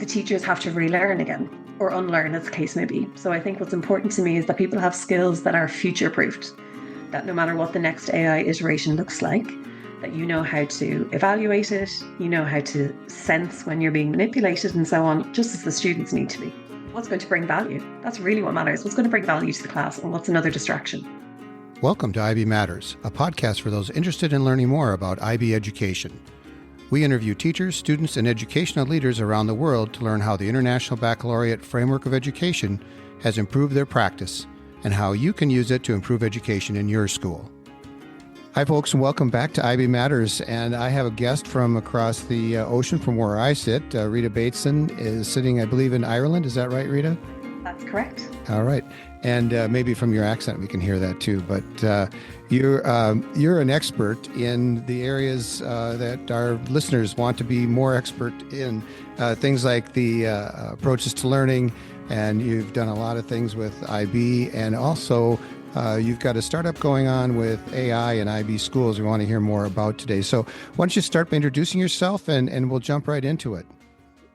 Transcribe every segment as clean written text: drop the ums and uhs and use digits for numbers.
the teachers have to relearn again or unlearn, as the case may be. So I think what's important to me is that people have skills that are future-proofed, that no matter what the next AI iteration looks like, that you know how to evaluate it, you know how to sense when you're being manipulated and so on, just as the students need to be. What's going to bring value? That's really what matters. What's going to bring value to the class, and what's another distraction? Welcome to IB Matters, a podcast for those interested in learning more about IB education. We interview teachers, students, and educational leaders around the world to learn how the International Baccalaureate Framework of Education has improved their practice and how you can use it to improve education in your school. Hi, folks, and welcome back to IB Matters. And I have a guest from across the ocean from where I sit. Rita Bateson is sitting, I believe, in Ireland. Is that right, Rita? That's correct. All right. And maybe from your accent, we can hear that too. But you're an expert in the areas that our listeners want to be more expert in, things like the approaches to learning. And you've done a lot of things with IB, and also you've got a startup going on with AI and IB schools we want to hear more about today. So why don't you start by introducing yourself, and we'll jump right into it.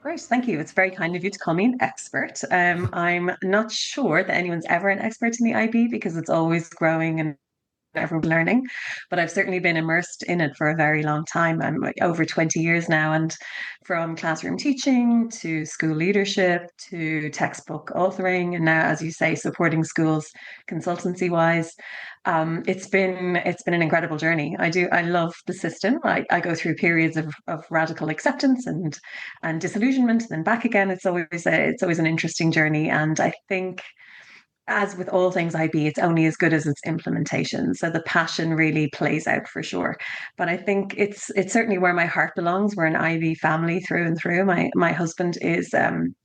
Great, thank you. It's very kind of you to call me an expert. I'm not sure that anyone's ever an expert in the IB because it's always growing and everyone's learning, but I've certainly been immersed in it for a very long time. I'm like over 20 years now, and from classroom teaching to school leadership to textbook authoring, and now, as you say, supporting schools consultancy wise. It's been an incredible journey. I love the system. I go through periods of radical acceptance and disillusionment, and then back again. It's always an interesting journey, and I think, as with all things IB, it's only as good as its implementation. So the passion really plays out for sure. But I think it's certainly where my heart belongs. We're an IB family through and through. My husband is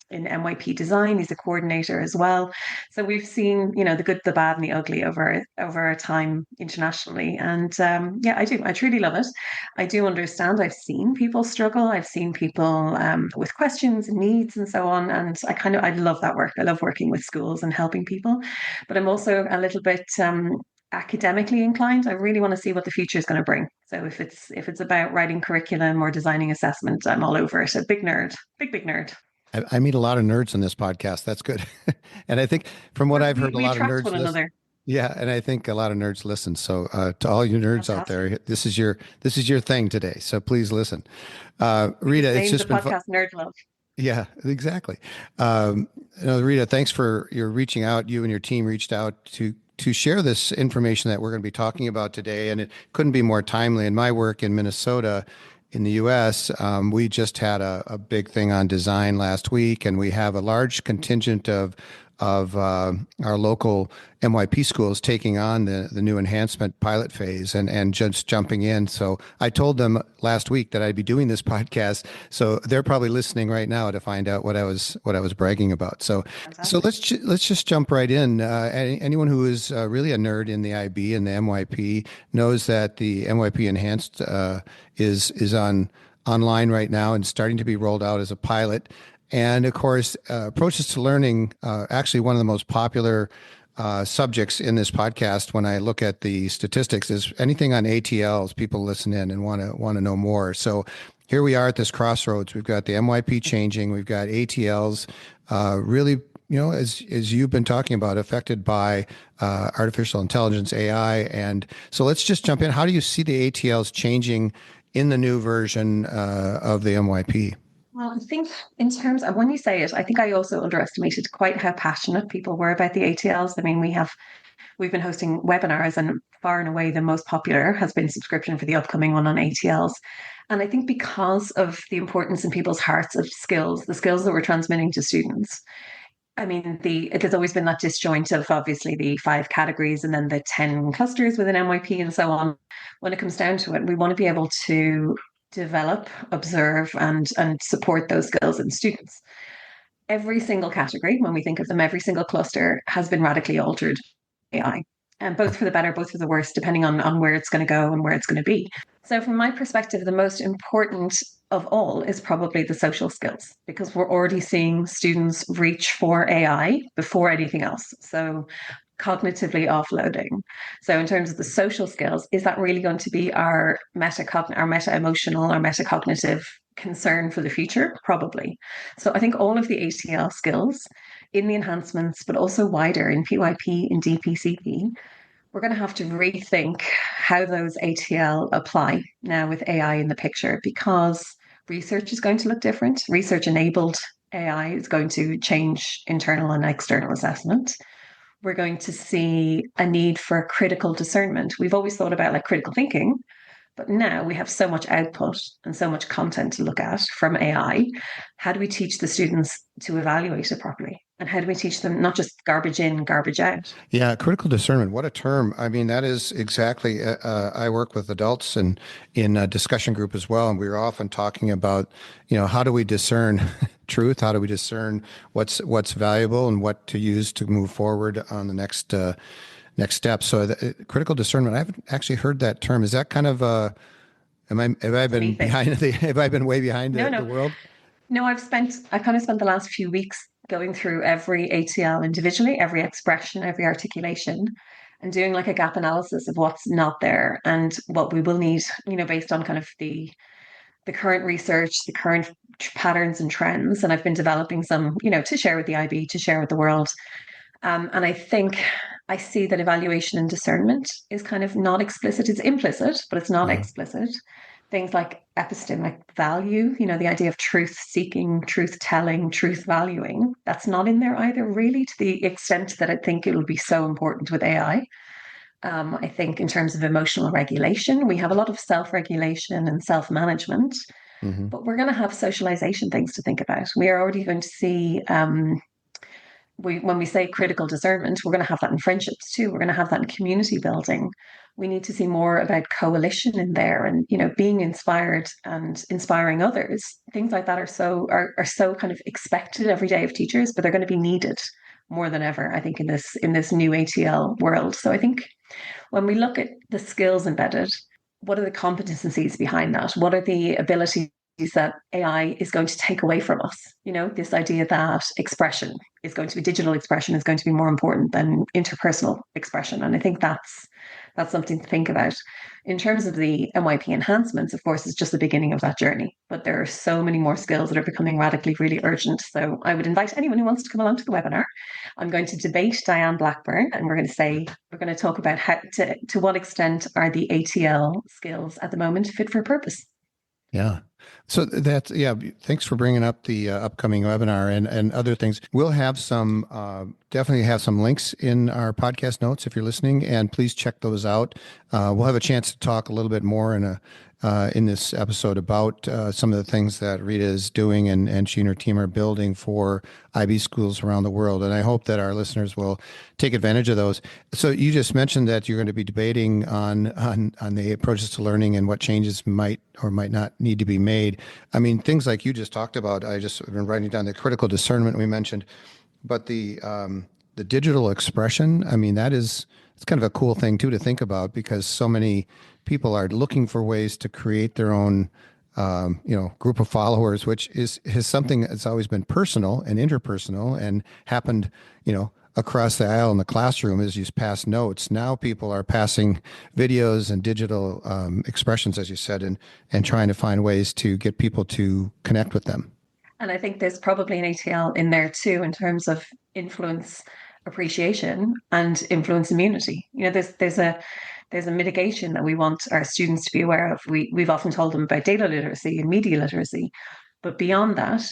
in MYP design. He's a coordinator as well. So we've seen, the good, the bad, and the ugly over our time internationally. And I do. I truly love it. I do understand. I've seen people struggle. I've seen people with questions and needs and so on. And I love that work. I love working with schools and helping people. But I'm also a little bit academically inclined. I really want to see what the future is going to bring. So if it's about writing curriculum or designing assessment, I'm all over it. A big nerd, big nerd. I meet a lot of nerds on this podcast. That's good. And I think from what I've heard, a lot of nerds one another. Yeah, and I think a lot of nerds listen. So to all you nerds out there, this is your thing today. So please listen. Rita, it's just the podcast Nerd Love. Yeah, exactly. Rita, thanks for your reaching out. You and your team reached out to share this information that we're going to be talking about today, and it couldn't be more timely. In my work in Minnesota, in the U.S., we just had a big thing on design last week, and we have a large contingent of our local MYP schools taking on the new enhancement pilot phase and just jumping in. So I told them last week that I'd be doing this podcast. So they're probably listening right now to find out what I was bragging about. So Fantastic. let's just jump right in. Anyone who is really a nerd in the IB and the MYP knows that the MYP Enhanced is online right now and starting to be rolled out as a pilot. And of course, approaches to learning, actually one of the most popular subjects in this podcast when I look at the statistics is anything on ATLs. People listen in and want to know more. So here we are at this crossroads. We've got the MYP changing. We've got ATLs really, as you've been talking about, affected by artificial intelligence, AI. And so let's just jump in. How do you see the ATLs changing in the new version of the MYP? Well, I think in terms of when you say it, I think I also underestimated quite how passionate people were about the ATLs. I mean, we've been hosting webinars, and far and away the most popular has been subscription for the upcoming one on ATLs. And I think because of the importance in people's hearts of skills, the skills that we're transmitting to students. I mean, there's always been that disjoint of obviously the 5 categories and then the 10 clusters within MYP and so on. When it comes down to it, we want to be able to develop, observe, and support those skills in students. Every single category, when we think of them, every single cluster has been radically altered by AI, and both for the better, both for the worse, depending on where it's going to go and where it's going to be. So from my perspective, the most important of all is probably the social skills, because we're already seeing students reach for AI before anything else. So cognitively offloading. So in terms of the social skills, is that really going to be our meta-emotional, our metacognitive concern for the future? Probably. So I think all of the ATL skills in the enhancements, but also wider in PYP and DPCP, we're going to have to rethink how those ATL apply now with AI in the picture because research is going to look different. Research enabled AI is going to change internal and external assessment. We're going to see a need for critical discernment. We've always thought about like critical thinking, but now we have so much output and so much content to look at from AI. How do we teach the students to evaluate it properly? And how do we teach them not just garbage in, garbage out? Yeah, critical discernment. What a term. I mean, that is exactly. I work with adults and in a discussion group as well, and we are often talking about, how do we discern truth? How do we discern what's valuable and what to use to move forward on the next step? So, critical discernment. I haven't actually heard that term. Is that kind of have I It's a been neat thing. behind have I been way behind No, the no, world? no. I kind of spent the last few weeks going through every ATL individually, every expression, every articulation, and doing like a gap analysis of what's not there and what we will need, based on kind of the current research, the current patterns and trends. And I've been developing some, to share with the IB, to share with the world. And I think I see that evaluation and discernment is kind of not explicit. It's implicit, but it's not Uh, explicit. Things like epistemic value, the idea of truth seeking, truth telling, truth valuing, that's not in there either, really, to the extent that I think it'll be so important with AI. I think in terms of emotional regulation, we have a lot of self regulation and self management, mhm. but we're going to have socialization things to think about. We are already going to see when we say critical discernment, we're going to have that in friendships too. We're going to have that in community building. We need to see more about coalition in there, and being inspired and inspiring others. Things like that are so kind of expected every day of teachers, but they're going to be needed more than ever, I think, in this new ATL world. So I think when we look at the skills embedded, what are the competencies behind that? What are the abilities that AI is going to take away from us? This idea that digital expression is going to be more important than interpersonal expression. And I think that's something to think about. In terms of the MYP enhancements, of course, it's just the beginning of that journey. But there are so many more skills that are becoming radically really urgent. So I would invite anyone who wants to come along to the webinar. I'm going to debate Diane Blackburn, and we're going to talk about how to what extent are the ATL skills at the moment fit for purpose. Yeah. So yeah. Thanks for bringing up the upcoming webinar and other things. We'll have definitely have some links in our podcast notes if you're listening, and please check those out. We'll have a chance to talk a little bit more in this episode about some of the things that Rita is doing and she and her team are building for IB schools around the world. And I hope that our listeners will take advantage of those. So you just mentioned that you're going to be debating on the approaches to learning and what changes might or might not need to be made. I mean, things like you just talked about. I just have been writing down the critical discernment we mentioned, but the digital expression. I mean, it's kind of a cool thing too to think about because so many people are looking for ways to create their own, group of followers, which is something that's always been personal and interpersonal and happened, across the aisle in the classroom as you pass notes. Now people are passing videos and digital expressions, as you said, and trying to find ways to get people to connect with them. And I think there's probably an ATL in there too in terms of influence appreciation and influence immunity. There's a mitigation that we want our students to be aware of. We've often told them about data literacy and media literacy, but beyond that,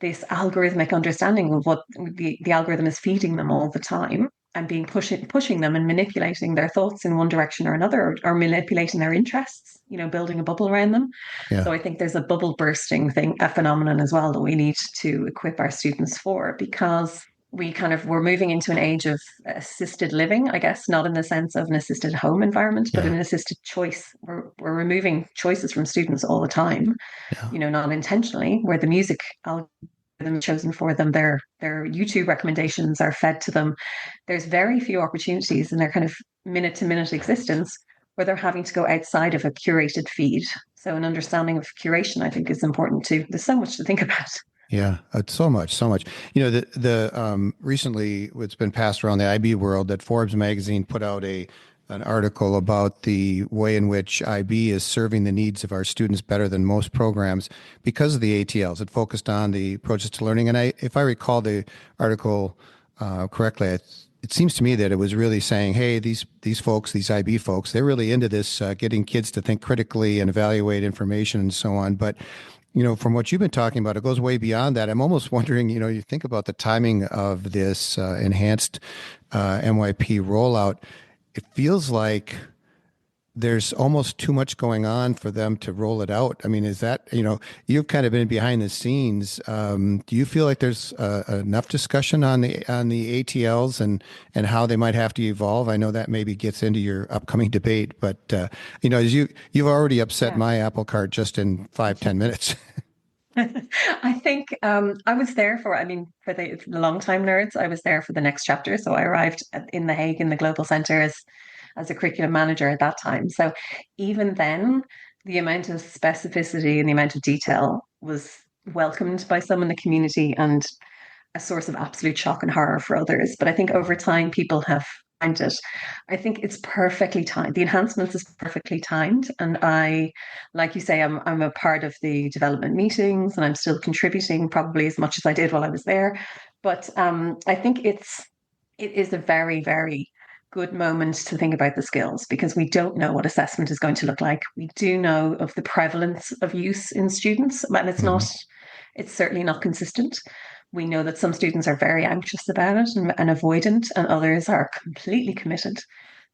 this algorithmic understanding of what the algorithm is feeding them all the time and pushing them and manipulating their thoughts in one direction or another, or manipulating their interests, building a bubble around them. Yeah. So I think there's a bubble bursting a phenomenon as well that we need to equip our students for, because we're moving into an age of assisted living, I guess, not in the sense of an assisted home environment, but Yeah. an assisted choice. We're removing choices from students all the time, Yeah. not intentionally, where the music algorithm chosen for them, their YouTube recommendations are fed to them. There's very few opportunities in their kind of minute to minute existence where they're having to go outside of a curated feed. So an understanding of curation, I think, is important too. There's so much to think about. Yeah, so much, so much. Recently it's been passed around the IB world that Forbes magazine put out a an article about the way in which IB is serving the needs of our students better than most programs because of the ATLs. It focused on the approaches to learning. And if I recall the article correctly, it seems to me that it was really saying, hey, these folks, these IB folks, they're really into this, getting kids to think critically and evaluate information and so on. But from what you've been talking about, it goes way beyond that. I'm almost wondering, you think about the timing of this enhanced MYP rollout. It feels like there's almost too much going on for them to roll it out. I mean, is that, you've kind of been behind the scenes. Do you feel like there's enough discussion on the ATLs and how they might have to evolve? I know that maybe gets into your upcoming debate, but as you've already upset Yeah. my apple cart just in 5-10 minutes. I think I was there for the long time nerds, I was there for the next chapter. So I arrived in The Hague in the Global Center as a curriculum manager at that time. So even then, the amount of specificity and the amount of detail was welcomed by some in the community and a source of absolute shock and horror for others. But I think over time, people have found it. I think it's perfectly timed. The enhancements is perfectly timed. And like you say, I'm a part of the development meetings and I'm still contributing probably as much as I did while I was there. But I think it is a very, very good moment to think about the skills because we don't know what assessment is going to look like. We do know of the prevalence of use in students, and Mhm. it's certainly not consistent. We know that some students are very anxious about it and avoidant, and others are completely committed.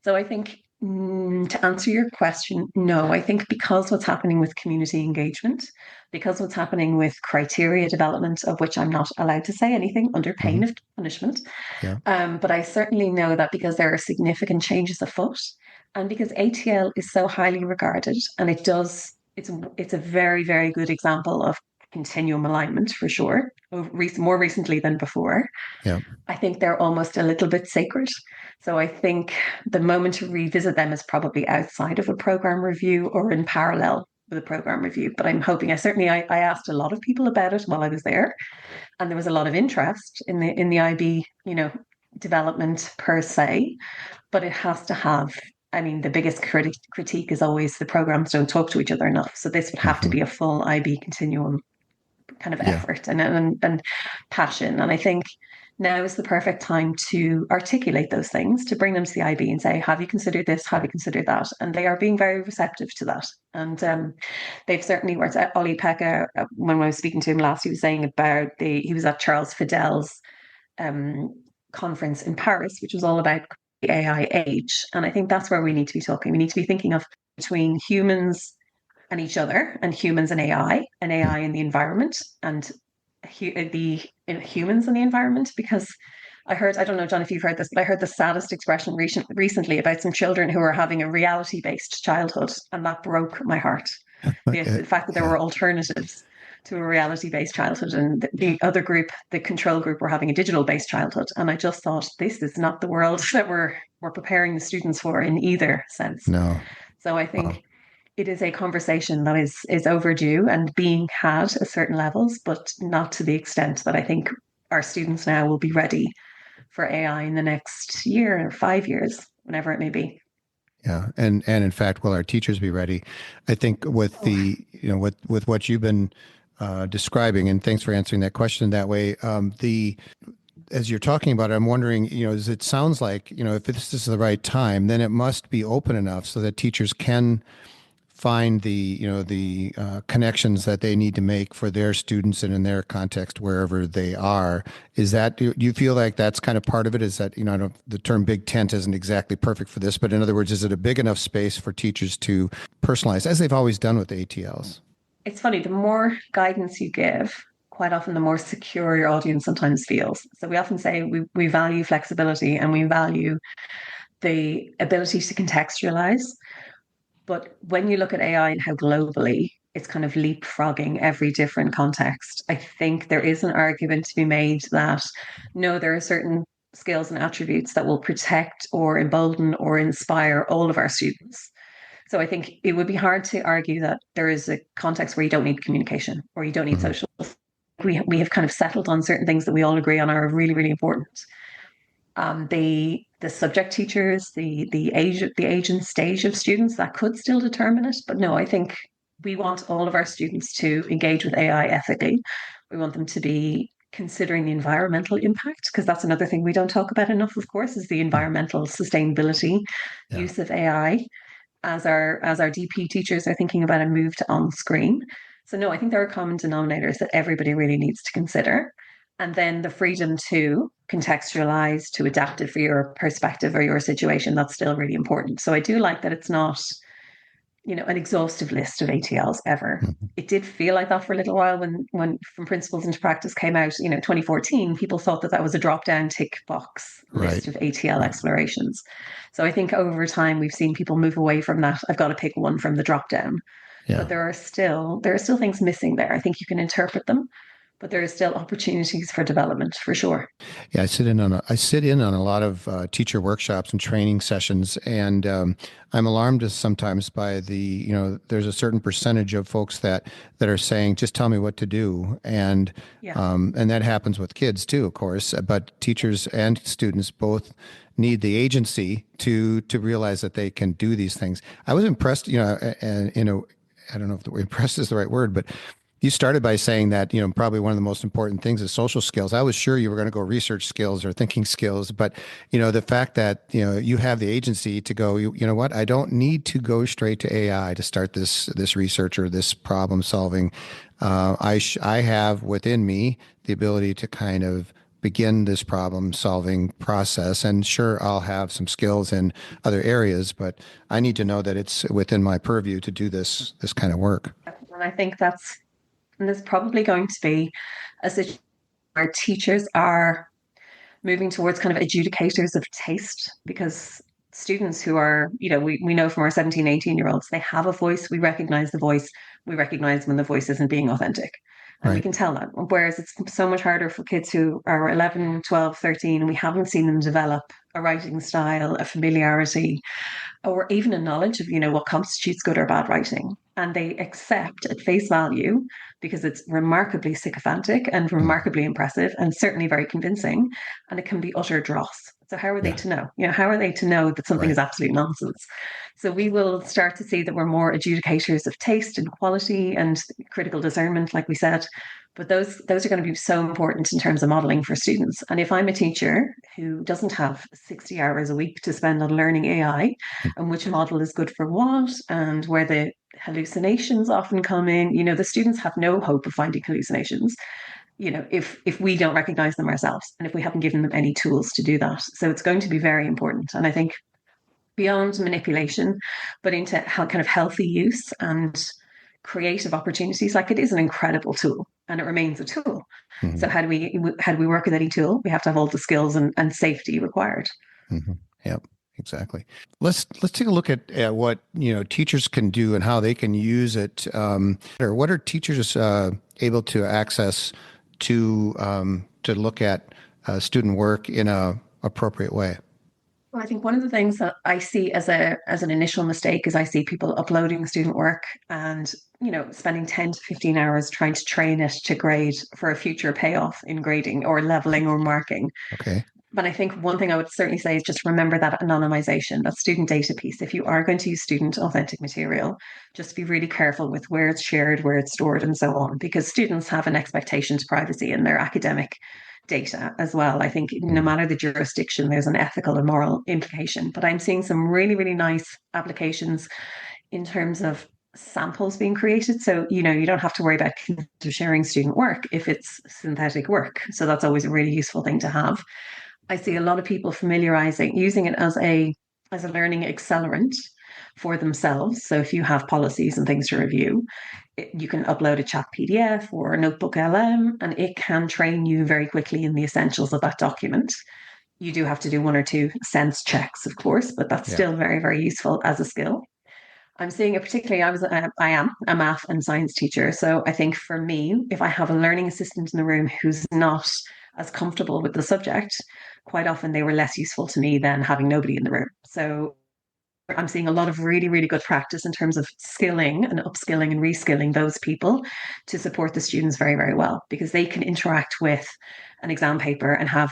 So I think to answer your question, no, I think because what's happening with community engagement, because what's happening with criteria development, of which I'm not allowed to say anything under pain Mhm. of punishment, Yeah. but I certainly know that because there are significant changes afoot, and because ATL is so highly regarded, and it's a very, very good example of continuum alignment for sure, more recently than before. Yeah. I think they're almost a little bit sacred. So I think the moment to revisit them is probably outside of a program review or in parallel with a program review. But I'm hoping I asked a lot of people about it while I was there, and there was a lot of interest in the IB, development per se, but it has to have. I mean, the biggest critique is always the programs don't talk to each other enough. So this would have to Mhm. be a full IB continuum kind of Yeah. effort and passion. And I think now is the perfect time to articulate those things, to bring them to the IB and say, have you considered this? Have you considered that? And they are being very receptive to that. And they've certainly worked. Ollie Pekka, when I was speaking to him last, he was saying about he was at Charles Fidel's um, conference in Paris, which was all about the AI age. And I think that's where we need to be talking. We need to be thinking of between humans and each other, and humans and AI in the environment, and the humans in the environment. Because I don't know, John, if you've heard this, but I heard the saddest expression recently about some children who are having a reality based childhood, and that broke my heart. The fact that there Yeah. were alternatives to a reality based childhood, and the other group, the control group, were having a digital based childhood. And I just thought, this is not the world that we're preparing the students for in either sense. No. So I Wow. think it is a conversation that is overdue and being had at certain levels, but not to the extent that I think our students now will be ready for AI in the next year or 5 years, whenever it may be. Yeah, and in fact, will our teachers be ready? I think with Oh, with what you've been describing, and thanks for answering that question that way. The As you're talking about it, I'm wondering, as it sounds like, if this is the right time, then it must be open enough so that teachers can find the connections that they need to make for their students and in their context wherever they are. Is that, do you feel like that's kind of part of it? Is that, I don't, the term big tent isn't exactly perfect for this, but in other words, is it a big enough space for teachers to personalize as they've always done with ATLs? it's funny, the more guidance you give, quite often the more secure your audience sometimes feels. So we often say we value flexibility and we value the ability to contextualize. But when you look at AI and how globally it's kind of leapfrogging every different context, I think there is an argument to be made that no, there are certain skills and attributes that will protect or embolden or inspire all of our students. So I think it would be hard to argue that there is a context where you don't need communication or you don't need Mhm. social. We have kind of settled on certain things that we all agree on are really, really important. The the subject teachers, the age and stage of students that could still determine it. But no, I think we want all of our students to engage with AI ethically. We want them to be considering the environmental impact, because that's another thing we don't talk about enough, of course, is the Mm. environmental sustainability Yeah. use of AI as our DP teachers are thinking about a move to on screen. So no, I think there are common denominators that everybody really needs to consider. And then the freedom to contextualize, to adapt it for your perspective or your situation, that's still really important. So I do like that it's not, an exhaustive list of ATLs ever. Mhm. It did feel like that for a little while when From Principles into Practice came out, 2014, people thought that that was a drop down tick box Right. list of ATL Right. explorations. So I think over time we've seen people move away from that. I've got to pick one from the drop down. Yeah. But there are still things missing there. I think you can interpret them, but there are still opportunities for development for sure. Yeah, I sit in on a lot of teacher workshops and training sessions, and I'm alarmed sometimes by there's a certain percentage of folks that are saying, "Just tell me what to do," Yeah. and that happens with kids too, of course. But teachers and students both need the agency to realize that they can do these things. I was impressed, and I don't know if the word impressed is the right word, but you started by saying that, probably one of the most important things is social skills. I was sure you were going to go research skills or thinking skills, but, the fact that, you have the agency to go, you know what, I don't need to go straight to AI to start this research or this problem solving. I have within me the ability to kind of begin this problem solving process. And sure, I'll have some skills in other areas, but I need to know that it's within my purview to do this kind of work. And I think there's probably going to be a situation where teachers are moving towards kind of adjudicators of taste, because students who are, we know from our 17, 18-year-olds, they have a voice. We recognize the voice. We recognize when the voice isn't being authentic. And we Right. can tell that. Whereas it's so much harder for kids who are 11, 12, 13, and we haven't seen them develop a writing style, a familiarity, or even a knowledge of, what constitutes good or bad writing. And they accept at face value, because it's remarkably sycophantic and Mm. remarkably impressive and certainly very convincing, and it can be utter dross. So how are they Yeah. to know? How are they to know that something is Right. absolute nonsense? So we will start to see that we're more adjudicators of taste and quality and critical discernment, like we said. But those are going to be so important in terms of modeling for students. And if I'm a teacher who doesn't have 60 hours a week to spend on learning AI, and which model is good for what, and where the hallucinations often come in. The students have no hope of finding hallucinations, if we don't recognize them ourselves and if we haven't given them any tools to do that. So it's going to be very important. And I think beyond manipulation, but into how kind of healthy use and creative opportunities, like it is an incredible tool and it remains a tool. So Hmm. how do we work with any tool? We have to have all the skills and safety required. Hmm. Yep, exactly. Let's take a look at what teachers can do and how they can use it. Or what are teachers able to access to look at student work in a appropriate way? Well, I think one of the things that I see as an initial mistake is I see people uploading student work and spending 10 to 15 hours trying to train it to grade for a future payoff in grading or leveling or marking. Okay. But I think one thing I would certainly say is just remember that anonymization, that student data piece. If you are going to use student authentic material, just be really careful with where it's shared, where it's stored, and so on, because students have an expectation to privacy in their academic data as well. I think no Mhm. matter the jurisdiction, there's an ethical and moral implication. But I'm seeing some really, really nice applications in terms of samples being created. So, you don't have to worry about sharing student work if it's synthetic work. So that's always a really useful thing to have. I see a lot of people using it as a learning accelerant for themselves. So if you have policies and things to review, you can upload a chat PDF or a notebook LM, and it can train you very quickly in the essentials of that document. You do have to do one or two sense checks, of course, but that's Yeah. still very, very useful as a skill. I'm seeing it particularly. I am a math and science teacher, so I think for me, if I have a learning assistant in the room who's not as comfortable with the subject, quite often they were less useful to me than having nobody in the room. So I'm seeing a lot of really, really good practice in terms of skilling and upskilling and reskilling those people to support the students very, very well, because they can interact with an exam paper and have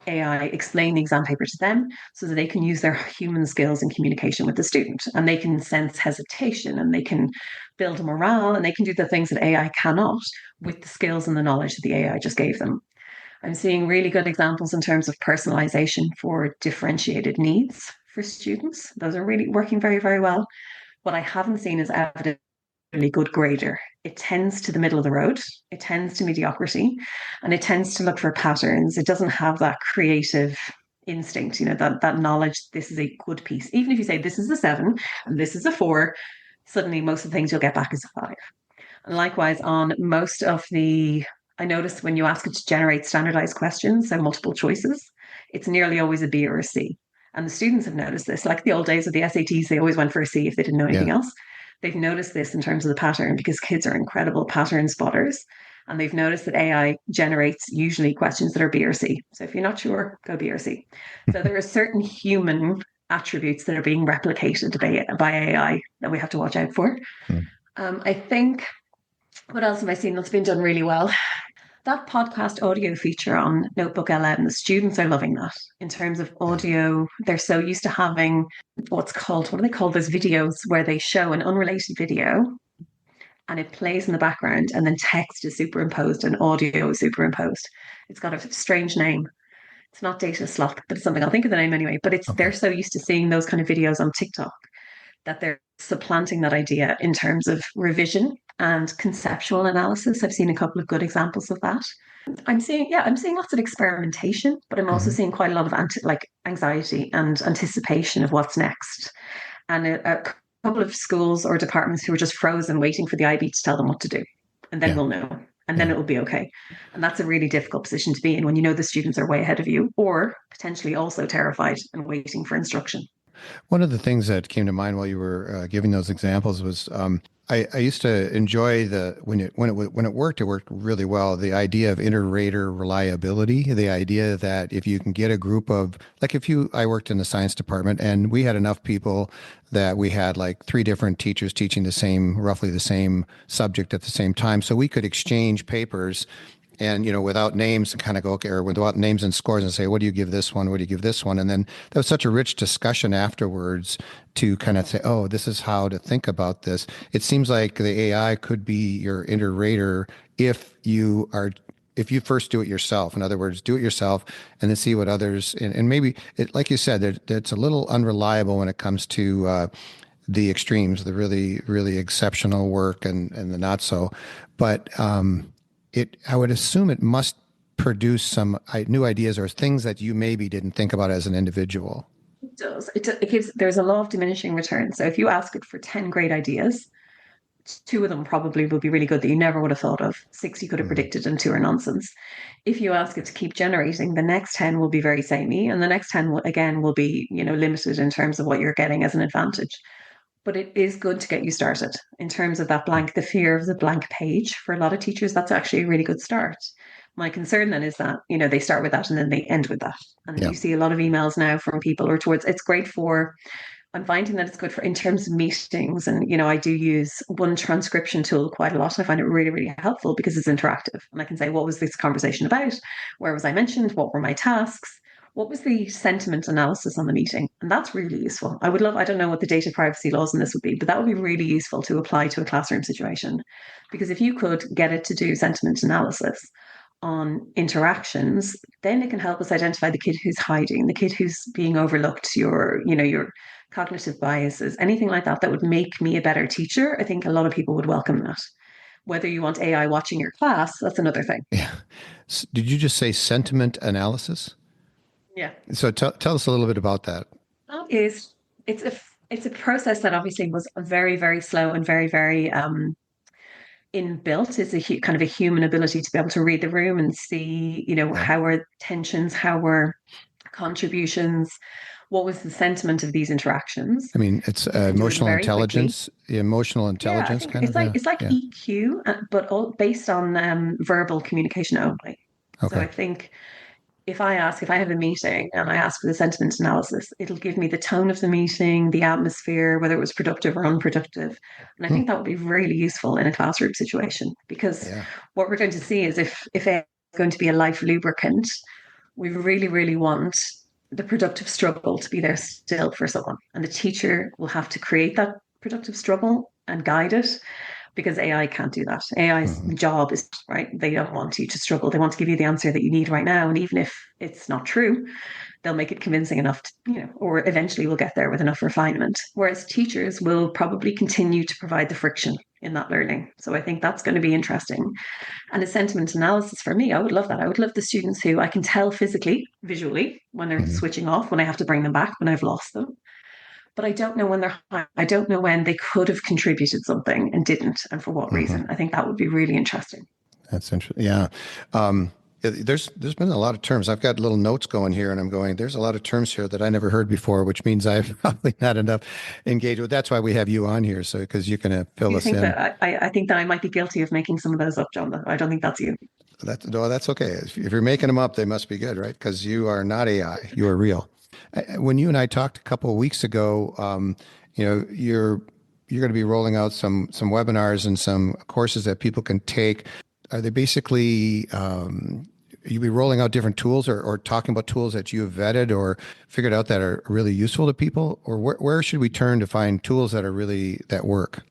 AI explain the exam paper to them so that they can use their human skills in communication with the student, and they can sense hesitation, and they can build morale, and they can do the things that AI cannot with the skills and the knowledge that the AI just gave them. I'm seeing really good examples in terms of personalization for differentiated needs for students. Those are really working very, very well. What I haven't seen is evidence really good grader. It tends to the middle of the road, it tends to mediocrity, and it tends to look for patterns. It doesn't have that creative instinct, that knowledge, this is a good piece. Even if you say this is a 7 and this is a 4, suddenly most of the things you'll get back is a 5. And likewise, on most of I notice when you ask it to generate standardized questions, so multiple choices, it's nearly always a B or a C. And the students have noticed this. Like the old days of the SATs, they always went for a C if they didn't know Yeah. anything else. They've noticed this in terms of the pattern because kids are incredible pattern spotters. And they've noticed that AI generates usually questions that are B or C. So if you're not sure, go B or C. So there are certain human attributes that are being replicated by AI that we have to watch out for. Mm. I think, what else have I seen that's been done really well? That podcast audio feature on Notebook LM, the students are loving that in terms of Yeah. audio. They're so used to having what do they call those videos where they show an unrelated video and it plays in the background and then text is superimposed and audio is superimposed. It's got a strange name. It's not data slot, but it's something. I'll think of the name anyway. But Okay. they're so used to seeing those kind of videos on TikTok that they're supplanting that idea in terms of revision and conceptual analysis. I've seen a couple of good examples of that. I'm seeing lots of experimentation, but I'm also Hmm. seeing quite a lot of anxiety and anticipation of what's next. And a couple of schools or departments who are just frozen, waiting for the IB to tell them what to do, and then Yeah. we'll know, and then Yeah. it will be okay. And that's a really difficult position to be in when you know the students are way ahead of you, or potentially also terrified and waiting for instruction. One of the things that came to mind while you were giving those examples was I used to enjoy the when it worked, it worked really well. The idea of inter-rater reliability, the idea that if you can get a group of like if you I worked in the science department and we had enough people that we had like three different teachers teaching roughly the same subject at the same time, so we could exchange papers and without names and kind of go okay, or without names and scores and say what do you give this one, what do you give this one, and then there was such a rich discussion afterwards to kind of say, oh, this is how to think about this. It seems like the AI could be your inter-rater if you first do it yourself. In other words, do it yourself and then see what others and maybe like you said, it's a little unreliable when it comes to the extremes, the really really exceptional work and the not so, but I would assume it must produce some new ideas or things that you maybe didn't think about as an individual. It does. It gives, there's a law of diminishing returns. So if you ask it for 10 great ideas, two of them probably will be really good that you never would have thought of. Six you could have Mhm. predicted, and two are nonsense. If you ask it to keep generating, the next 10 will be very samey, and the next 10 again will be, limited in terms of what you're getting as an advantage. But it is good to get you started in terms of that blank, the fear of the blank page. For a lot of teachers, that's actually a really good start. My concern then is that, they start with that and then they end with that. And Yeah. you see a lot of emails now from people or towards, it's great for, I'm finding that it's good for in terms of meetings. And, I do use one transcription tool quite a lot. I find it really, really helpful because it's interactive. And I can say, what was this conversation about? Where was I mentioned? What were my tasks? What was the sentiment analysis on the meeting? And that's really useful. I don't know what the data privacy laws in this would be, but that would be really useful to apply to a classroom situation. Because if you could get it to do sentiment analysis on interactions, then it can help us identify the kid who's hiding, the kid who's being overlooked, your cognitive biases, anything like that would make me a better teacher. I think a lot of people would welcome that. Whether you want AI watching your class, that's another thing. Yeah. Did you just say sentiment analysis? Yeah. So tell us a little bit about that. That is, it's a process that obviously was very, very slow and very, very inbuilt. It's kind of a human ability to be able to read the room and see, Yeah. how were tensions, how were contributions, what was the sentiment of these interactions. I mean, it's You can do it very quickly. emotional Yeah, I intelligence think kind of. Yeah. it's like Yeah. EQ, but all based on verbal communication only. So Okay. I think if I have a meeting and I ask for the sentiment analysis, it'll give me the tone of the meeting, the atmosphere, whether it was productive or unproductive. And I Hmm. think that would be really useful in a classroom situation because Yeah. what we're going to see is if it's going to be a life lubricant, We really, really want the productive struggle to be there still for someone. And the teacher will have to create that productive struggle and guide it because AI can't do that. AI's Mhm. job is, right, they don't want you to struggle. They want to give you the answer that you need right now. And even if it's not true, they'll make it convincing enough to, or eventually we'll get there with enough refinement. Whereas teachers will probably continue to provide the friction in that learning. So I think that's going to be interesting. And a sentiment analysis for me, I would love that. I would love the students who I can tell physically, visually, when they're Mhm. switching off, when I have to bring them back, when I've lost them. But I don't know when they're high. I don't know when they could have contributed something and didn't, and for what Mhm. reason. I think that would be really interesting. That's interesting. Yeah. There's been a lot of terms. I've got little notes going here, and I'm going. There's a lot of terms here that I never heard before, which means I've probably not enough engaged with. That's why we have you on here, so because you can fill Do you us think in. that I think that I might be guilty of making some of those up, John? I don't think that's you. That's no, that's okay. If you're making them up, they must be good, right? Because you are not AI. You are real. When you and I talked a couple of weeks ago, you're going to be rolling out some webinars and some courses that people can take. Are they basically you be rolling out different tools or talking about tools that you have vetted or figured out that are really useful to people? Or where should we turn to find tools that are really that work?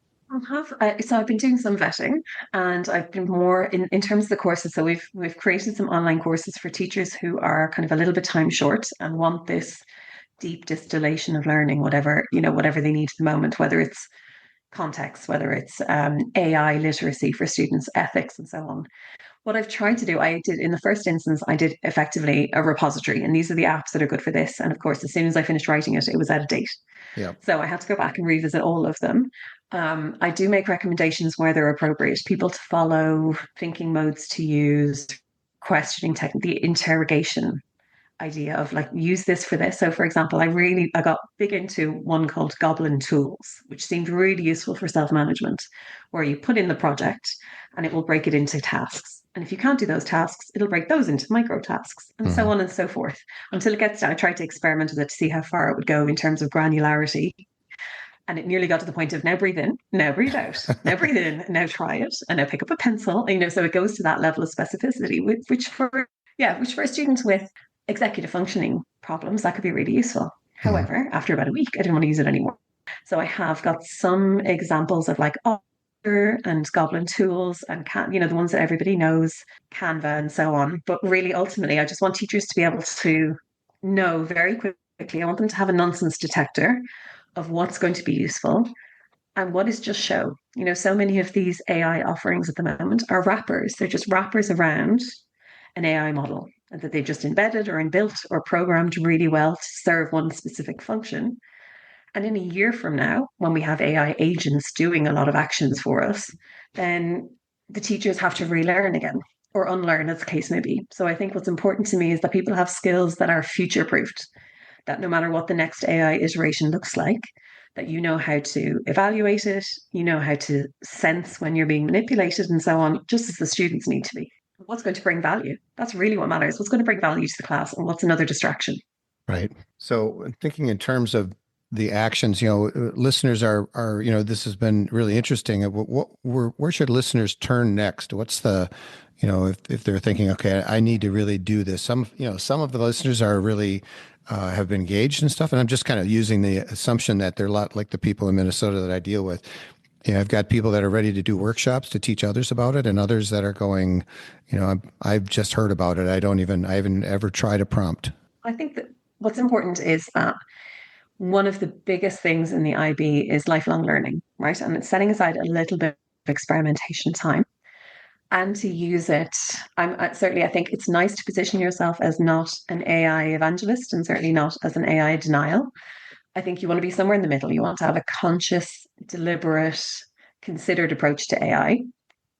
So I've been doing some vetting, and I've been more in terms of the courses. So we've created some online courses for teachers who are kind of a little bit time short and want this deep distillation of learning, whatever they need at the moment, whether it's context, whether it's AI literacy for students, ethics, and so on. What I've tried to do, I did in the first instance, I did effectively a repository, and these are the apps that are good for this. And of course, as soon as I finished writing it, it was out of date. Yeah. So I had to go back and revisit all of them. I do make recommendations where they're appropriate, people to follow, thinking modes to use, questioning technique, the interrogation idea of like use this for this. So for example, I got big into one called Goblin Tools, which seemed really useful for self-management, where you put in the project and it will break it into tasks. And if you can't do those tasks, it'll break those into micro tasks and so Hmm. on and so forth until it gets down. I tried to experiment with it to see how far it would go in terms of granularity. And it nearly got to the point of now breathe in, now breathe out, now breathe in, now try it, and now pick up a pencil. So it goes to that level of specificity, which for students with executive functioning problems, that could be really useful. Hmm. However, after about a week, I didn't want to use it anymore. So I have got some examples of like Otter and Goblin Tools and the ones that everybody knows, Canva and so on. But really, ultimately, I just want teachers to be able to know very quickly. I want them to have a nonsense detector of what's going to be useful and what is just show. So many of these AI offerings at the moment are wrappers. They're just wrappers around an AI model that they've just embedded or inbuilt or programmed really well to serve one specific function. And in a year from now, when we have AI agents doing a lot of actions for us, then the teachers have to relearn again or unlearn, as the case may be. So I think what's important to me is that people have skills that are future proofed, that no matter what the next AI iteration looks like, that you know how to evaluate it, you know how to sense when you're being manipulated and so on, just as the students need to be. What's going to bring value? That's really what matters. What's going to bring value to the class and what's another distraction? Right. So thinking in terms of the actions, listeners are, this has been really interesting. Where should listeners turn next? What's the, if they're thinking, okay, I need to really do this. Some of the listeners are really have been engaged and stuff, and I'm just kind of using the assumption that they're a lot like the people in Minnesota that I deal with. I've got people that are ready to do workshops to teach others about it, and others that are going, I've just heard about it. I haven't ever tried a prompt. I think that what's important is that one of the biggest things in the IB is lifelong learning, right? And it's setting aside a little bit of experimentation time and to use it. I think it's nice to position yourself as not an AI evangelist and certainly not as an AI denial. I think you want to be somewhere in the middle. You want to have a conscious, deliberate, considered approach to AI,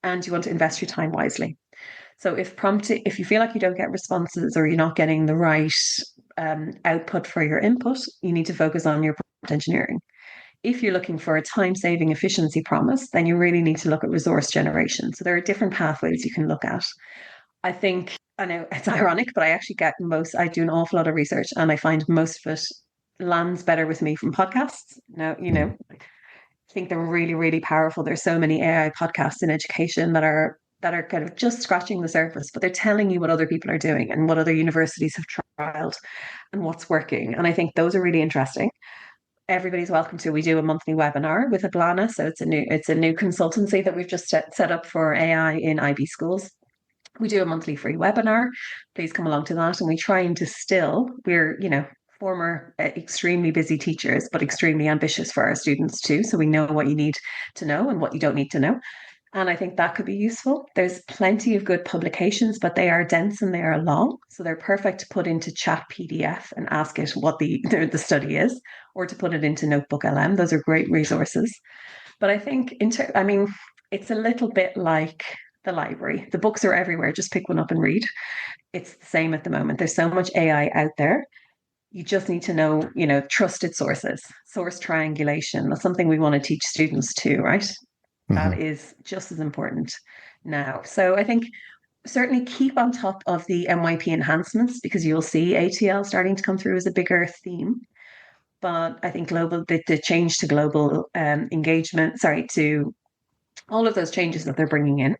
and you want to invest your time wisely. So if you feel like you don't get responses or you're not getting the right output for your input, you need to focus on your prompt engineering. If you're looking for a time-saving efficiency promise, then you really need to look at resource generation. So there are different pathways you can look at. I know it's ironic, but I do an awful lot of research and I find most of it lands better with me from podcasts. Now, I think they're really, really powerful. There's so many AI podcasts in education that are that are kind of just scratching the surface, but they're telling you what other people are doing and what other universities have trialed and what's working. And I think those are really interesting. Everybody's welcome to. We do a monthly webinar with Eblana, so it's a new consultancy that we've just set up for AI in IB schools. We do a monthly free webinar. Please come along to that, and we try and distill. We're former extremely busy teachers, but extremely ambitious for our students too. So we know what you need to know and what you don't need to know. And I think that could be useful. There's plenty of good publications, but they are dense and they are long. So they're perfect to put into chat PDF and ask it what the study is, or to put it into Notebook LM. Those are great resources. But I think, I mean, it's a little bit like the library. The books are everywhere. Just pick one up and read. It's the same at the moment. There's so much AI out there. You just need to know, trusted sources, source triangulation. That's something we want to teach students too, right? Hmm. That is just as important now. So I think certainly keep on top of the MYP enhancements because you'll see ATL starting to come through as a bigger theme. But I think the change to global engagement, sorry, to all of those changes that they're bringing in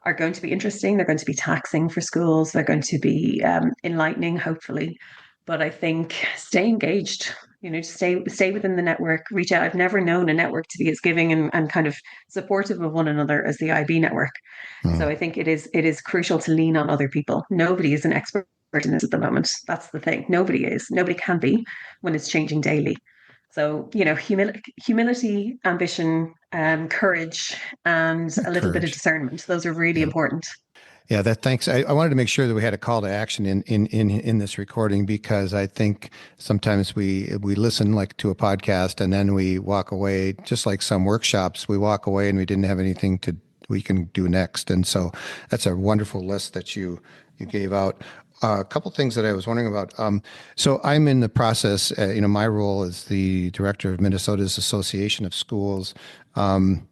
are going to be interesting. They're going to be taxing for schools. They're going to be enlightening, hopefully. But I think stay engaged. Stay within the network. Reach out. I've never known a network to be as giving and kind of supportive of one another as the IB network. So I think it is crucial to lean on other people. Nobody is an expert in this at the moment. That's the thing. Nobody is. Nobody can be when it's changing daily. So, humility, ambition, courage, and a little bit of Courage. discernment. Those are really Yeah. important. Yeah, thanks. I wanted to make sure that we had a call to action in this recording because I think sometimes we listen like to a podcast and then we walk away, just like some workshops, we walk away and we didn't have anything we can do next. And so that's a wonderful list that you gave out. A couple things that I was wondering about. So I'm in the process. My role is the director of Minnesota's Association of Schools. I'm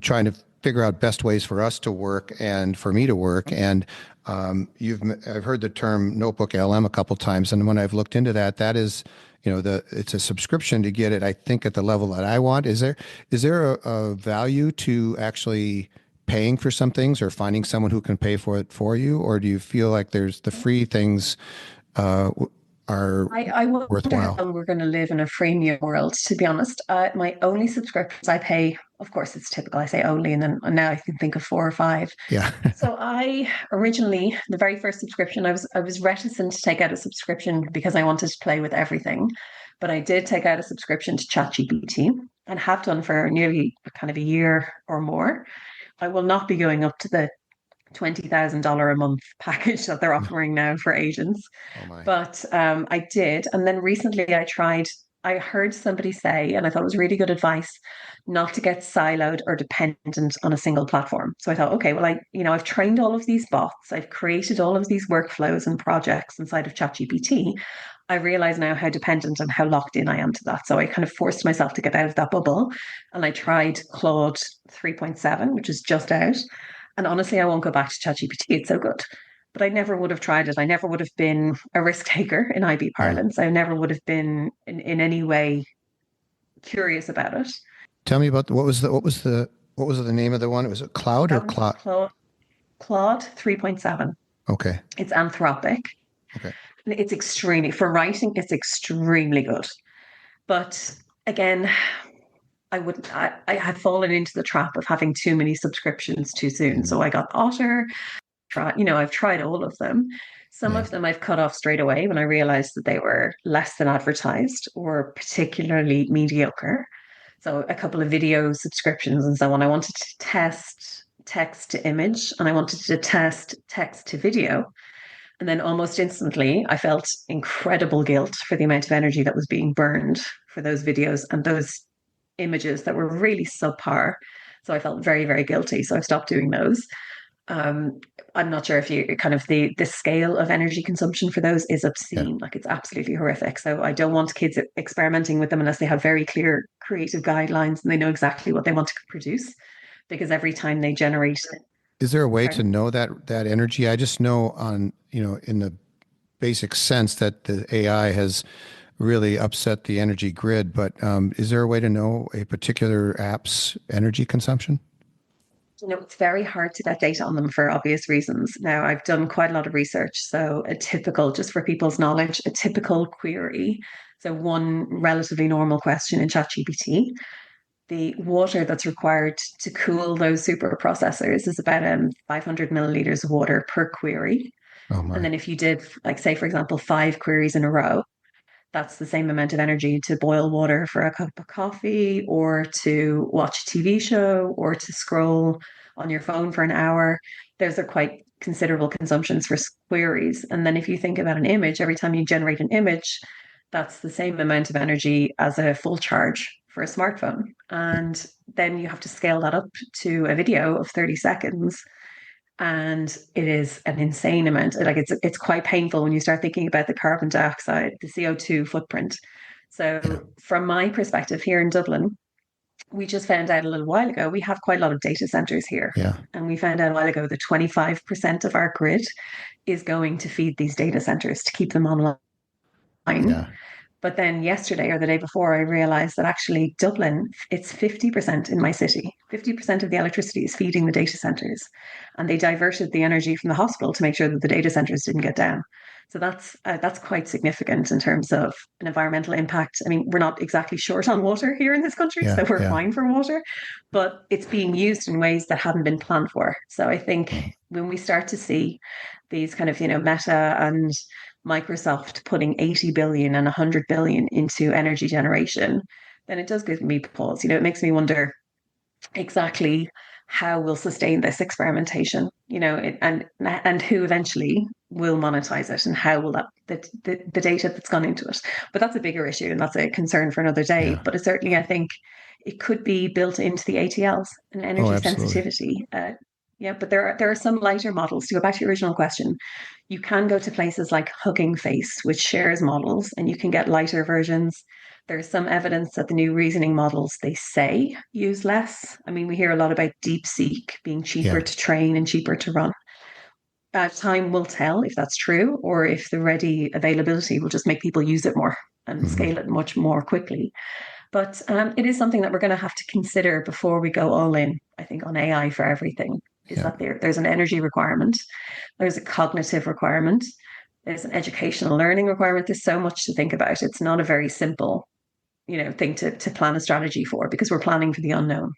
trying to figure out best ways for us to work and for me to work. And I've heard the term Notebook LM a couple times, and when I've looked into that, that is, it's a subscription to get it. I think at the level that I want. Is there a value to actually paying for some things or finding someone who can pay for it for you, or do you feel like there's the free things are I wonder worthwhile? how we're going to live in a freemium world, to be honest. My only subscriptions I pay, of course, it's typical. I say only, and then now I can think of four or five. Yeah. So I originally, the very first subscription, I was reticent to take out a subscription because I wanted to play with everything. But I did take out a subscription to ChatGPT and have done for nearly kind of a year or more. I will not be going up to the $20,000 a month package that they're No. offering now for agents. Oh my. But I did. And then recently I heard somebody say, and I thought it was really good advice, not to get siloed or dependent on a single platform. So I thought, okay, well, I've trained all of these bots, I've created all of these workflows and projects inside of ChatGPT. I realize now how dependent and how locked in I am to that. So I kind of forced myself to get out of that bubble. And I tried Claude 3.7, which is just out. And honestly, I won't go back to ChatGPT. It's so good. But I never would have tried it. I never would have been a risk taker in IB Yeah. parlance. I never would have been in any way curious about it. Tell me about what was the name of the one? Was it Cloud or That was Cloud? Claude 3.7. Okay. It's Anthropic. Okay. It's extremely, for writing, it's extremely good. But again, I had fallen into the trap of having too many subscriptions too soon. Mm. So I got Otter, I've tried all of them. Some Yeah. of them I've cut off straight away when I realized that they were less than advertised or particularly mediocre. So a couple of video subscriptions and so on. I wanted to test text to image and I wanted to test text to video. And then almost instantly, I felt incredible guilt for the amount of energy that was being burned for those videos and those images that were really subpar. So I felt very, very guilty. So I stopped doing those. Um, I'm not sure if you kind of the scale of energy consumption for those is Yeah. obscene. Like it's absolutely horrific. So I don't want kids experimenting with them unless they have very clear creative guidelines and they know exactly what they want to produce. Because every time they generate, Is there a way to pardon? know that energy? I just know in the basic sense that the AI has really upset the energy grid, but is there a way to know a particular app's energy consumption? It's very hard to get data on them for obvious reasons. Now, I've done quite a lot of research. So, a typical, just for people's knowledge, a typical query. So, one relatively normal question in ChatGPT, the water that's required to cool those super processors is about 500 milliliters of water per query. Oh And my. then if you did, like, say, for example, five queries in a row, that's the same amount of energy to boil water for a cup of coffee or to watch a TV show or to scroll on your phone for an hour. Those are quite considerable consumptions for queries. And then if you think about an image, every time you generate an image, that's the same amount of energy as a full charge for a smartphone. And then you have to scale that up to a video of 30 seconds, and it is an insane amount. Like it's quite painful when you start thinking about the carbon dioxide, the CO2 footprint. Yeah. So from my perspective here in Dublin, we just found out a little while ago we have quite a lot of data centers here. Yeah. And we found out a while ago that 25% of our grid is going to feed these data centers to keep them online. Yeah. But then yesterday or the day before, I realized that actually Dublin, it's 50% in my city. 50% of the electricity is feeding the data centers. And they diverted the energy from the hospital to make sure that the data centers didn't get down. So that's quite significant in terms of an environmental impact. I mean, we're not exactly short on water here in this country, Yeah. so we're Yeah. fine for water, but it's being used in ways that hadn't been planned for. So I think Mm. when we start to see these kind of, Meta and Microsoft putting 80 billion and 100 billion into energy generation, then it does give me pause. It makes me wonder exactly how we'll sustain this experimentation, and who eventually will monetize it and how will the data that's gone into it. But that's a bigger issue and that's a concern for another day. Yeah. But it certainly, I think, it could be built into the ATLs and Oh, energy absolutely. sensitivity. Yeah, but there are some lighter models. To go back to your original question, you can go to places like Hugging Face, which shares models, and you can get lighter versions. There's some evidence that the new reasoning models, they say, use less. I mean, we hear a lot about DeepSeek being cheaper Yeah. to train and cheaper to run. Time will tell if that's true or if the ready availability will just make people use it more and Hmm. scale it much more quickly. But it is something that we're going to have to consider before we go all in, I think, on AI for everything. Is Yeah. that there's an energy requirement, there's a cognitive requirement, there's an educational learning requirement. There's so much to think about. It's not a very simple, thing to plan a strategy for because we're planning for the unknown.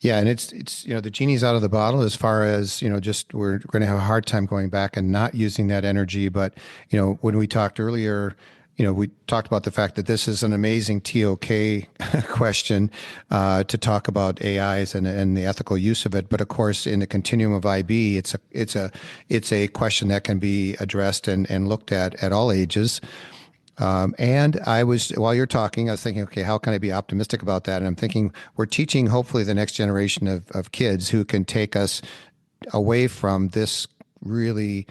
Yeah, and it's the genie's out of the bottle as far as just we're going to have a hard time going back and not using that energy. But when we talked earlier, we talked about the fact that this is an amazing TOK question to talk about AIs and the ethical use of it. But of course, in the continuum of IB, it's a question that can be addressed and looked at all ages. And while you're talking, I was thinking, okay, how can I be optimistic about that? And I'm thinking we're teaching hopefully the next generation of kids who can take us away from this really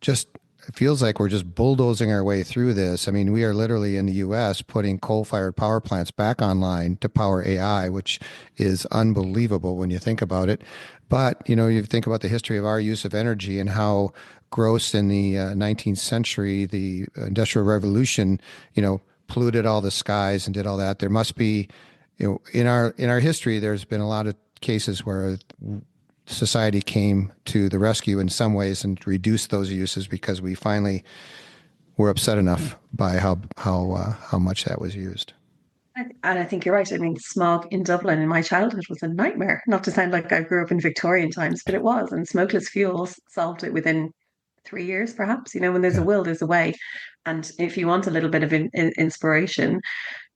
just it feels like we're just bulldozing our way through this. I mean, we are literally in the US putting coal-fired power plants back online to power AI, which is unbelievable when you think about it. But, you think about the history of our use of energy and how gross in the 19th century, the Industrial Revolution, polluted all the skies and did all that. There must be, in our history, there's been a lot of cases where society came to the rescue in some ways and reduced those uses because we finally were upset enough by how much that was used. And I think you're right. I mean, smog in Dublin in my childhood was a nightmare. Not to sound like I grew up in Victorian times, but it was. And smokeless fuels solved it within 3 years, perhaps. When there's a Yeah, will, there's a way. And if you want a little bit of inspiration,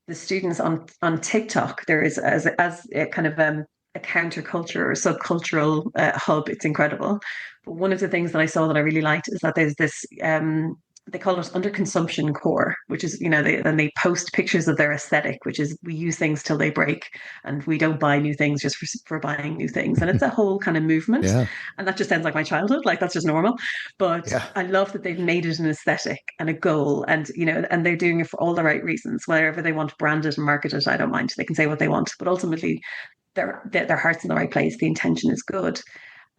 the students on TikTok, there is as a kind of a counterculture or subcultural hub. It's incredible. But one of the things that I saw that I really liked is that there's this they call it underconsumption core, which is, they post pictures of their aesthetic, which is we use things till they break and we don't buy new things just for buying new things. And it's a whole kind of movement. yeah, And that just sounds like my childhood, like that's just normal. But yeah, I love that they've made it an aesthetic and a goal and, and they're doing it for all the right reasons. Wherever they want to brand it and market it, I don't mind. They can say what they want. But ultimately, their heart's in the right place. The intention is good.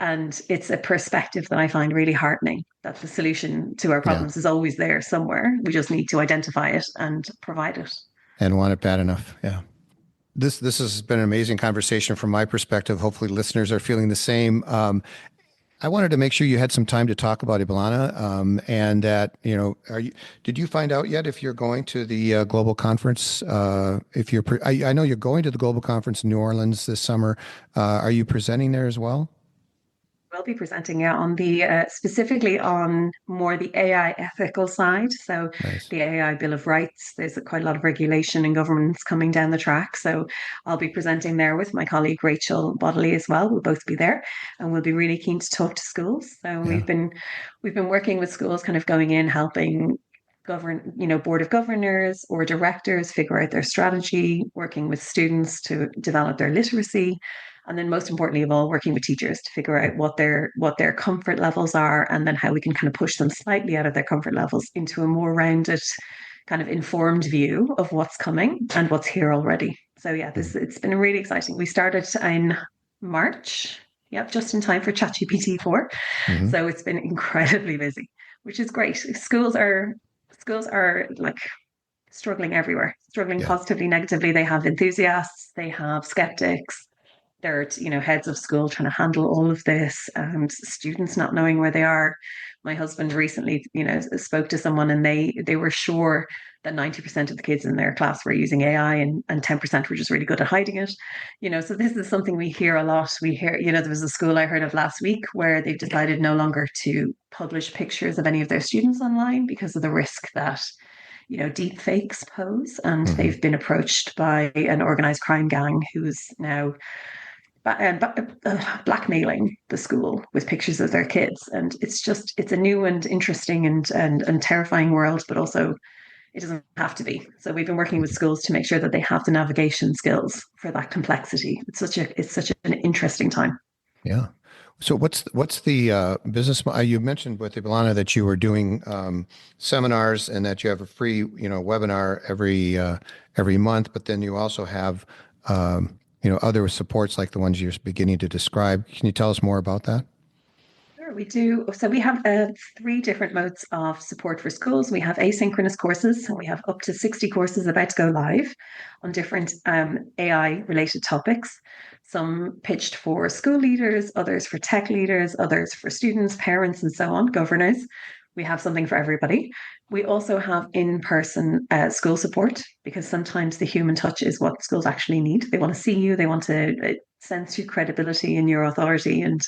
And it's a perspective that I find really heartening that the solution to our yeah. problems is always there somewhere. We just need to identify it and provide it. And want it bad enough. Yeah. This has been an amazing conversation from my perspective. Hopefully, listeners are feeling the same. I wanted to make sure you had some time to talk about Eblana, and that did you find out yet if you're going to the global conference? If you're, I know you're going to the global conference in New Orleans this summer. Are you presenting there as well? We'll be presenting on the specifically on more the AI ethical side. So Nice. the AI Bill of Rights, there's quite a lot of regulation and governance coming down the track. So I'll be presenting there with my colleague Rachel Bodily as well. We'll both be there, and we'll be really keen to talk to schools. So Yeah. we've been working with schools, kind of going in, helping board of governors or directors figure out their strategy, working with students to develop their literacy, and then most importantly of all, working with teachers to figure out what their comfort levels are, and then how we can kind of push them slightly out of their comfort levels into a more rounded, kind of informed view of what's coming and what's here already. So yeah, this it's been really exciting. We started in March. Yep, just in time for ChatGPT 4. Mm-hmm. So it's been incredibly busy, which is great. Schools are like struggling everywhere, struggling Yeah. positively, negatively. They have enthusiasts, they have skeptics, they're heads of school trying to handle all of this, and students not knowing where they are. My husband recently spoke to someone, and they were sure that 90% of the kids in their class were using AI, and 10% were just really good at hiding it. So this is something we hear a lot. We hear, there was a school I heard of last week where they've decided no longer to publish pictures of any of their students online because of the risk that deep fakes pose. And Mm-hmm. they've been approached by an organized crime gang who's now blackmailing the school with pictures of their kids. And it's a new and interesting and terrifying world, but also it doesn't have to be. So we've been working with schools to make sure that they have the navigation skills for that complexity. It's such an interesting time. Yeah. So what's the business? You mentioned with Eblana that you were doing seminars and that you have a free webinar every month, but then you also have other supports like the ones you're beginning to describe. Can you tell us more about that? Sure, we do. So we have three different modes of support for schools. We have asynchronous courses, and we have up to 60 courses about to go live on different AI related topics. Some pitched for school leaders, others for tech leaders, others for students, parents, and so on, governors. We have something for everybody. We also have in-person school support, because sometimes the human touch is what schools actually need. They want to see you, they want to sense your credibility and your authority, and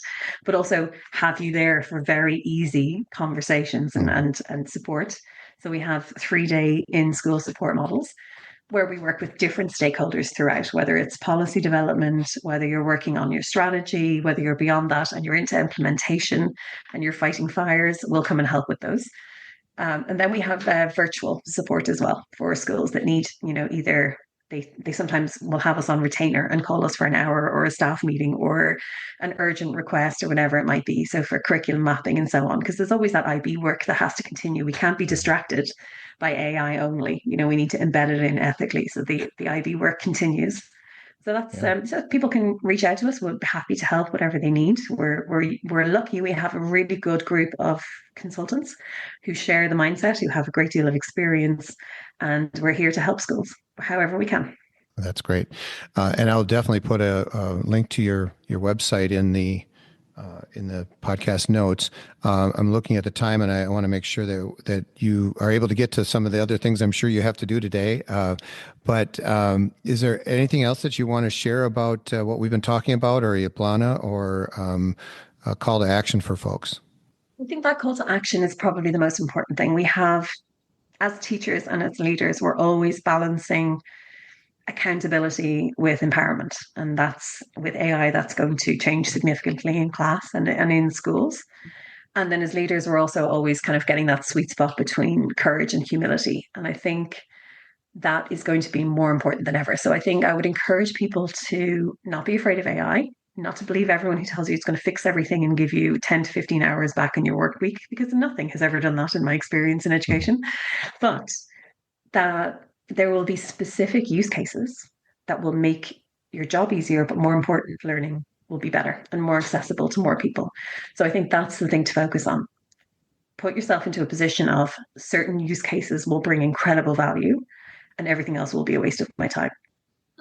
but also have you there for very easy conversations and Mhm. and, and support. So we have 3-day in-school support models where we work with different stakeholders throughout, whether it's policy development, whether you're working on your strategy, whether you're beyond that and you're into implementation and you're fighting fires, we'll come and help with those. And then we have virtual support as well for schools that need, either they sometimes will have us on retainer and call us for an hour or a staff meeting or an urgent request or whatever it might be. So for curriculum mapping and so on, because there's always that IB work that has to continue. We can't be distracted by AI only. We need to embed it in ethically. So the IB work continues. So that's Yeah. so people can reach out to us. We're happy to help whatever they need. We're lucky we have a really good group of consultants who share the mindset, who have a great deal of experience, and we're here to help schools however we can. That's great. And I'll definitely put a link to your website in the podcast notes. I'm looking at the time, and I want to make sure that you are able to get to some of the other things I'm sure you have to do today. But is there anything else that you want to share about what we've been talking about, or Eblana, or a call to action for folks? I think that call to action is probably the most important thing. We have, as teachers and as leaders, we're always balancing accountability with empowerment. And that's with AI, that's going to change significantly in class and in schools. And then as leaders, we're also always kind of getting that sweet spot between courage and humility. And I think that is going to be more important than ever. So I think I would encourage people to not be afraid of AI, not to believe everyone who tells you it's going to fix everything and give you 10 to 15 hours back in your work week, because nothing has ever done that in my experience in education. But that there will be specific use cases that will make your job easier, but more important, learning will be better and more accessible to more people. So I think that's the thing to focus on. Put yourself into a position of certain use cases will bring incredible value and everything else will be a waste of my time.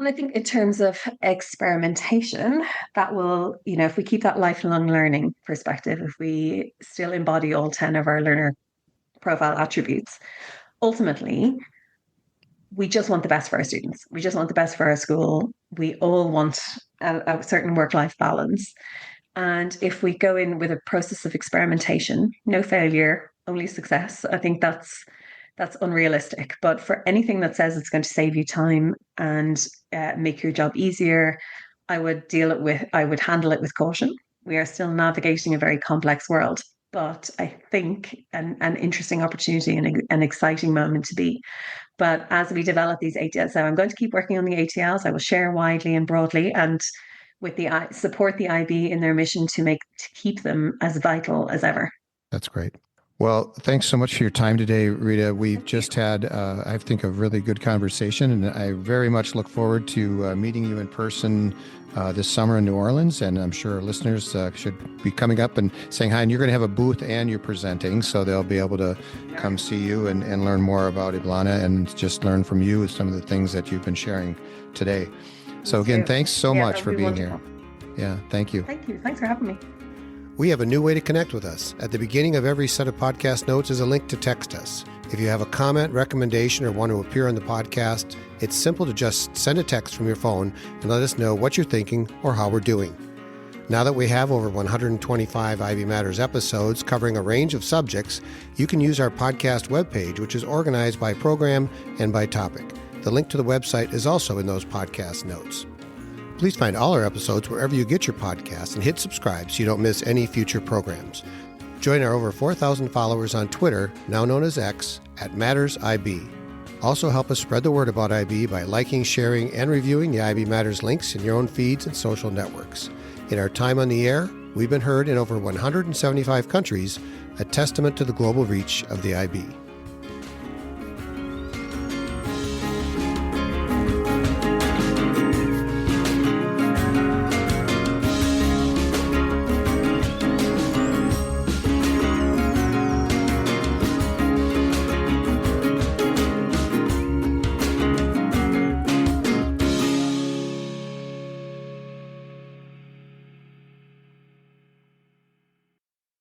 And I think in terms of experimentation, that will, if we keep that lifelong learning perspective, if we still embody all 10 of our learner profile attributes, ultimately, we just want the best for our students. We just want the best for our school. We all want a certain work-life balance. And if we go in with a process of experimentation, no failure, only success, I think that's unrealistic. But for anything that says it's going to save you time and make your job easier, I would handle it with caution. We are still navigating a very complex world, but I think an interesting opportunity and an exciting moment to be. But as we develop these ATLs, so I'm going to keep working on the ATLs. I will share widely and broadly, and with the support the IB in their mission to keep them as vital as ever. That's great. Well, thanks so much for your time today, Rita. We've just had, I think, a really good conversation, and I very much look forward to meeting you in person this summer in New Orleans. And I'm sure our listeners should be coming up and saying hi. And you're going to have a booth and you're presenting, so they'll be able to come see you and learn more about Eblana and just learn from you some of the things that you've been sharing today. So again, thanks so much for being here. Yeah, thank you. Thank you. Thanks for having me. We have a new way to connect with us. At the beginning of every set of podcast notes is a link to text us. If you have a comment, recommendation, or want to appear on the podcast, it's simple to just send a text from your phone and let us know what you're thinking or how we're doing. Now that we have over 125 IB Matters episodes covering a range of subjects, you can use our podcast webpage, which is organized by program and by topic. The link to the website is also in those podcast notes. Please find all our episodes wherever you get your podcasts and hit subscribe so you don't miss any future programs. Join our over 4,000 followers on Twitter, now known as X, at MattersIB. Also help us spread the word about IB by liking, sharing, and reviewing the IB Matters links in your own feeds and social networks. In our time on the air, we've been heard in over 175 countries, a testament to the global reach of the IB.